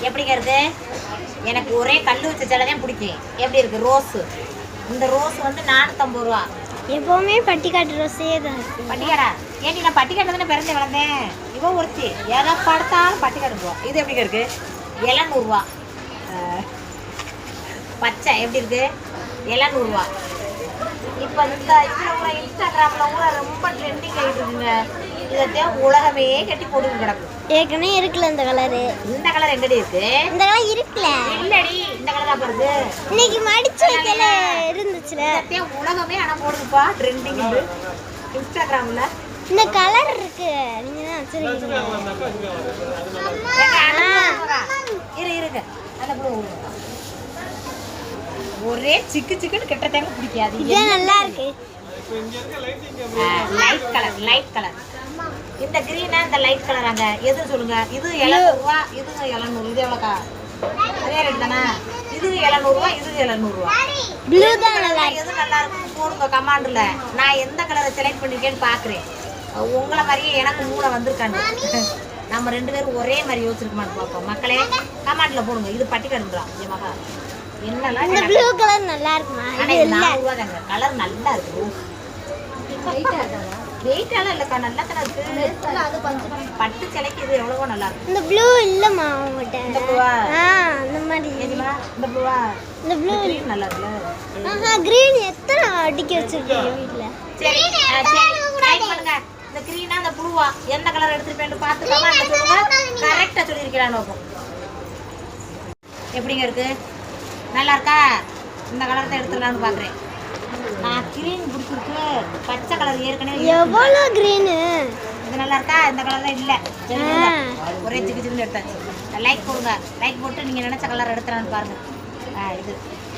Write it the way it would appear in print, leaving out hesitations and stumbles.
எப்படிங்க இருக்கு? எனக்கு ஒரே கல் வச்ச சேலை தான் பிடிக்கும். எப்படி இருக்கு ரோஸு? இந்த ரோஸ் வந்து 450 ரூபா. எப்பவுமே பட்டிக்காட்டு ரோஸே தான். பட்டிக்காடா? ஏன் நான் பட்டிக்காட்டு தானே பிறந்து வளர்ந்தேன். இவன் ஒருத்தி எதை படுத்தாலும் பட்டிக்காடு போவா. இது எப்படிங்க இருக்கு? 700 ரூபா. பச்சை எப்படி இருக்கு? 700 ரூபா. இப்போ இந்த இதில் இன்ஸ்டாகிராமில் கூட ரொம்ப ட்ரெண்டிங் ஆகிட்டு இருக்குங்க. இதைத்தான் உலகமே கட்டி போட்டு கிடக்கும். ஏற்கனவே இருக்குல்ல இந்த கலரு. இந்த கலர் எங்கடி இருக்கு? இந்த கலர் இருக்குல்ல. இல்லடி, இந்த கலர் தான் வருது. இன்னைக்கு மடிச்சு வைக்கல இருந்துச்சுல. இதைத்தான் உலகமே ஆனால் போடுதுப்பா ட்ரெண்டிங் இன்ஸ்டாகிராமில். இந்த கலர் இருக்கு. நீங்க தான் வச்சிருக்கீங்க. இருங்க அந்த ப்ளூ ஒரே சிக்கு சிக்குன்னு கெட்ட தேங்க பிடிக்காது. இது நல்லா இருக்கு. Light colour. இந்த கிரீனா இந்த லைட் கலர் அங்க எது சொல்லுங்க? இது 700 ரூபா, இது 700. இது எவ்வளோக்கா? அதே ரேட் தானே? இது 700 ரூபா, இது 700 ரூபா. ப்ளூ தான் நல்லா இருக்கு. எது நல்லா இருக்குன்னு போடுங்க கமாண்டில். நான் எந்த கலரை செலக்ட் பண்ணிருக்கேன்னு பார்க்குறேன். உங்களை மாதிரியே எனக்கு மூளை வந்திருக்காங்க. நம்ம 2 பேரும் ஒரே மாதிரி யோசிச்சிருக்க மாட்டோம். பார்ப்போம் மக்களே, கமாண்டில் போடுங்க. இது பட்டிக்காடுங்களா? என் மகா என்னெல்லாம் இந்த ப்ளூ கலர் நல்லா இருக்குமா? ஆனால் இது 400 ரூபா தாங்க. கலர் நல்லா இருக்கு. வெயிட்டாலாம் இல்லைக்கா, நல்லா தானே இருக்கு. பட்டு சிலைக்கு இது எவ்வளவோ நல்லா இருக்கு. இந்த ப்ளூ இல்லம்மா உங்ககிட்ட. இந்த ப்ளூவா? இந்த மாதிரி. இந்த ப்ளூவா? இந்த ப்ளூ நல்லா இருக்குல்ல. கிரீன் எத்தனை அடிக்க வச்சிருக்கீங்க வீட்ல? சரி ட்ரை பண்ணுங்க. இந்த கிரீனா இந்த ப்ளூவா எந்த கலர் எடுத்துருப்பேன்னு பார்த்து கமெண்ட்ல சொல்லுங்க. கரெக்டாக சொல்லியிருக்கிறான்னு பார்ப்போம். எப்படிங்க இருக்கு? நல்லா இருக்கா? இந்த கலர் தான் எடுத்துடலான்னு பார்க்குறேன். நான் கிரீன் பிடிச்சிருக்கு. பச்சை கலர் ஏற்கனவே எவ்வளோ கிரீனு. இது நல்லா இருக்கா? இந்த கலர் தான் இல்லை. ஒரே சிக்கு சிக்குன்னு எடுத்தாச்சு. லைக் போடுங்க. லைக் போட்டு நீங்கள் நினச்ச கலர் எடுத்துறான்னு பாருங்க. இது